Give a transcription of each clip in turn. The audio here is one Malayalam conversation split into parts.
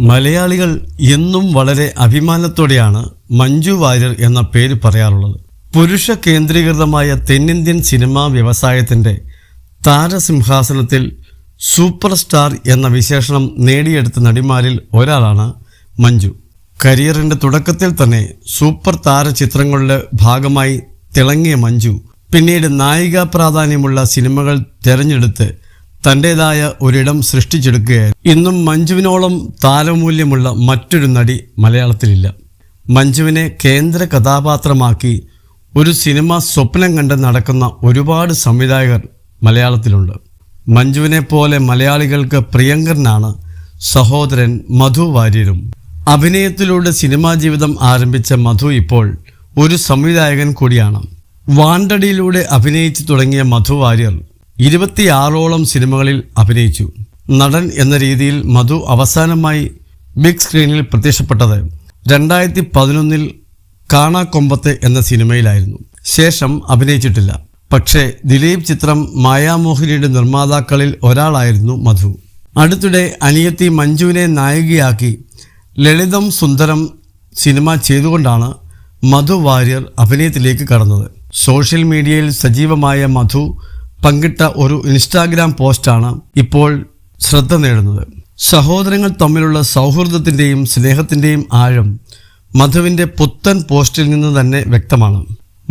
മലയാളികൾ എന്നും വളരെ അഭിമാനത്തോടെയാണ് മഞ്ജു വാര്യർ എന്ന പേര് പറയാറുള്ളത്. പുരുഷ കേന്ദ്രീകൃതമായ തെന്നിന്ത്യൻ സിനിമാ വ്യവസായത്തിൻ്റെ താരസിംഹാസനത്തിൽ സൂപ്പർ സ്റ്റാർ എന്ന വിശേഷണം നേടിയെടുത്ത നടിമാരിൽ ഒരാളാണ് മഞ്ജു. കരിയറിൻ്റെ തുടക്കത്തിൽ തന്നെ സൂപ്പർ താര ചിത്രങ്ങളുടെ ഭാഗമായി തിളങ്ങിയ മഞ്ജു പിന്നീട് നായികാ പ്രാധാന്യമുള്ള സിനിമകൾ തിരഞ്ഞെടുത്ത് തൻ്റേതായ ഒരിടം സൃഷ്ടിച്ചെടുക്കുകയായിരുന്നു. ഇന്നും മഞ്ജുവിനോളം താരമൂല്യമുള്ള മറ്റൊരു നടി മലയാളത്തിലില്ല. മഞ്ജുവിനെ കേന്ദ്ര കഥാപാത്രമാക്കി ഒരു സിനിമ സ്വപ്നം കണ്ട് നടക്കുന്ന ഒരുപാട് സംവിധായകർ മലയാളത്തിലുണ്ട്. മഞ്ജുവിനെ പോലെ മലയാളികൾക്ക് പ്രിയങ്കരനാണ് സഹോദരൻ മധു വാര്യരും. അഭിനയത്തിലൂടെ സിനിമാ ജീവിതം ആരംഭിച്ച മധു ഇപ്പോൾ ഒരു സംവിധായകൻ കൂടിയാണ്. വാണ്ടടിയിലൂടെ അഭിനയിച്ചു തുടങ്ങിയ മധു വാര്യർ 26ഓളം സിനിമകളിൽ അഭിനയിച്ചു. നടൻ എന്ന രീതിയിൽ മധു അവസാനമായി ബിഗ് സ്ക്രീനിൽ പ്രത്യക്ഷപ്പെട്ടത് 2011 കാണാക്കൊമ്പത്ത് എന്ന സിനിമയിലായിരുന്നു. ശേഷം അഭിനയിച്ചിട്ടില്ല. പക്ഷേ ദിലീപ് ചിത്രം മായാമോഹിനിയുടെ നിർമ്മാതാക്കളിൽ ഒരാളായിരുന്നു മധു. അടുത്തിടെ അനിയത്തി മഞ്ജുവിനെ നായികയാക്കി ലളിതം സുന്ദരം സിനിമ ചെയ്തുകൊണ്ടാണ് മധു വാര്യർ അഭിനയത്തിലേക്ക് കടന്നത്. സോഷ്യൽ മീഡിയയിൽ സജീവമായ മധു പങ്കിട്ട ഒരു ഇൻസ്റ്റാഗ്രാം പോസ്റ്റാണ് ഇപ്പോൾ ശ്രദ്ധ നേടുന്നത്. സഹോദരങ്ങൾ തമ്മിലുള്ള സൗഹൃദത്തിൻ്റെയും സ്നേഹത്തിൻ്റെയും ആഴം മധുവിൻ്റെ പുത്തൻ പോസ്റ്റിൽ നിന്ന് തന്നെ വ്യക്തമാണ്.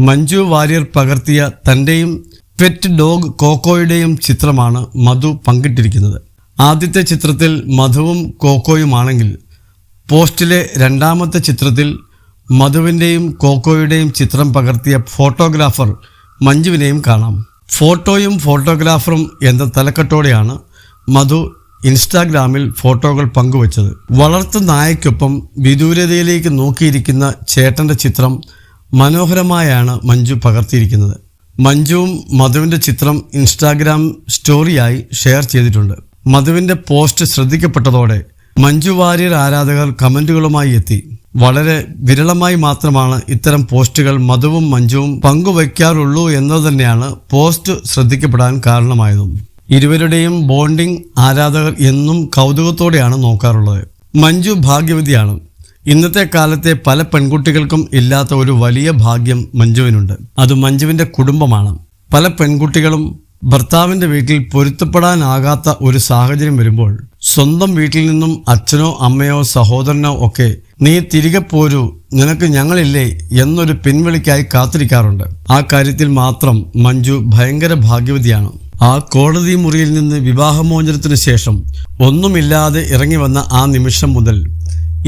മഞ്ജു വാര്യർ പകർത്തിയ തൻ്റെയും പെറ്റ് ഡോഗ് കോക്കോയുടെയും ചിത്രമാണ് മധു പങ്കിട്ടിരിക്കുന്നത്. ആദ്യത്തെ ചിത്രത്തിൽ മധുവും കോക്കോയുമാണെങ്കിൽ പോസ്റ്റിലെ രണ്ടാമത്തെ ചിത്രത്തിൽ മധുവിൻ്റെയും കോക്കോയുടെയും ചിത്രം പകർത്തിയ ഫോട്ടോഗ്രാഫർ മഞ്ജുവിനെയും കാണാം. ഫോട്ടോയും ഫോട്ടോഗ്രാഫറും എന്ന തലക്കെട്ടോടെയാണ് മധു ഇൻസ്റ്റാഗ്രാമിൽ ഫോട്ടോകൾ പങ്കുവച്ചത്. വളർത്തു നായയ്ക്കൊപ്പം വിദൂരതയിലേക്ക് നോക്കിയിരിക്കുന്ന ചേട്ടൻ്റെ ചിത്രം മനോഹരമായാണ് മഞ്ജു പകർത്തിയിരിക്കുന്നത്. മഞ്ജുവും മധുവിൻ്റെ ചിത്രം ഇൻസ്റ്റാഗ്രാം സ്റ്റോറിയായി ഷെയർ ചെയ്തിട്ടുണ്ട്. മധുവിൻ്റെ പോസ്റ്റ് ശ്രദ്ധിക്കപ്പെട്ടതോടെ മഞ്ജു വാര്യർ ആരാധകർ കമൻറ്റുകളുമായി എത്തി. വളരെ വിരളമായി മാത്രമാണ് ഇത്തരം പോസ്റ്റുകൾ മധുവും മഞ്ജുവും പങ്കുവയ്ക്കാറുള്ളൂ എന്നത് തന്നെയാണ് പോസ്റ്റ് ശ്രദ്ധിക്കപ്പെടാൻ കാരണമായതും. ഇരുവരുടെയും ബോണ്ടിങ് ആരാധകർ എന്നും കൗതുകത്തോടെയാണ് നോക്കാറുള്ളത്. മഞ്ജു ഭാഗ്യവതിയാണ്. ഇന്നത്തെ കാലത്തെ പല പെൺകുട്ടികൾക്കും ഇല്ലാത്ത ഒരു വലിയ ഭാഗ്യം മഞ്ജുവിനുണ്ട്. അത് മഞ്ജുവിൻ്റെ കുടുംബമാണ്. പല പെൺകുട്ടികളും ഭർത്താവിൻ്റെ വീട്ടിൽ പൊരുത്തപ്പെടാനാകാത്ത ഒരു സാഹചര്യം വരുമ്പോൾ സ്വന്തം വീട്ടിൽ നിന്നും അച്ഛനോ അമ്മയോ സഹോദരനോ ഒക്കെ നീ തിരികെ പോരൂ, നിനക്ക് ഞങ്ങളില്ലേ എന്നൊരു പിൻവിളിക്കായി കാത്തിരിക്കാറുണ്ട്. ആ കാര്യത്തിൽ മാത്രം മഞ്ജു ഭയങ്കര ഭാഗ്യവതിയാണ്. ആ കോടതി മുറിയിൽ നിന്ന് വിവാഹമോചനത്തിന് ശേഷം ഒന്നുമില്ലാതെ ഇറങ്ങി വന്ന ആ നിമിഷം മുതൽ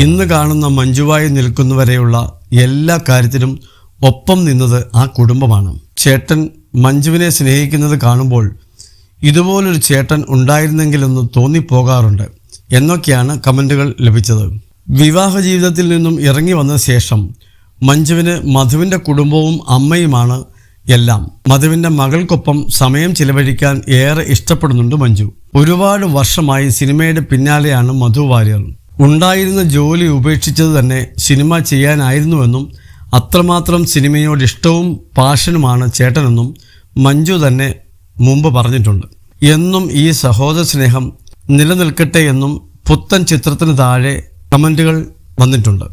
ഇന്ന് കാണുന്ന മഞ്ജുവായി നിൽക്കുന്നവരെയുള്ള എല്ലാ കാര്യത്തിലും ഒപ്പം നിന്നത് ആ കുടുംബമാണ്. ചേട്ടൻ മഞ്ജുവിനെ സ്നേഹിക്കുന്നത് കാണുമ്പോൾ ഇതുപോലൊരു ചേട്ടൻ ഉണ്ടായിരുന്നെങ്കിലെന്ന് തോന്നിപ്പോകാറുണ്ട് എന്നൊക്കെയാണ് കമൻറ്റുകൾ ലഭിച്ചത്. വിവാഹ ജീവിതത്തിൽ നിന്നും ഇറങ്ങി വന്ന ശേഷം മഞ്ജുവിന് മധുവിൻ്റെ കുടുംബവും അമ്മയുമാണ് എല്ലാം. മധുവിൻ്റെ മകൾക്കൊപ്പം സമയം ചിലവഴിക്കാൻ ഏറെ ഇഷ്ടപ്പെടുന്നുണ്ട് മഞ്ജു. ഒരുപാട് വർഷമായി സിനിമയുടെ പിന്നാലെയാണ് മധു വാര്യർ. ഉണ്ടായിരുന്ന ജോലി ഉപേക്ഷിച്ചത് തന്നെ സിനിമ ചെയ്യാനായിരുന്നുവെന്നും അത്രമാത്രം സിനിമയോട് ഇഷ്ടവും പാഷനുമാണ് ചേട്ടനെന്നും മഞ്ജു തന്നെ മുമ്പ് പറഞ്ഞിട്ടുണ്ട്. എന്നും ഈ സഹോദര സ്നേഹം നിലനിൽക്കട്ടെ എന്നും പുത്തൻ ചിത്രത്തിന് താഴെ കമൻറ്റുകൾ വന്നിട്ടുണ്ട്.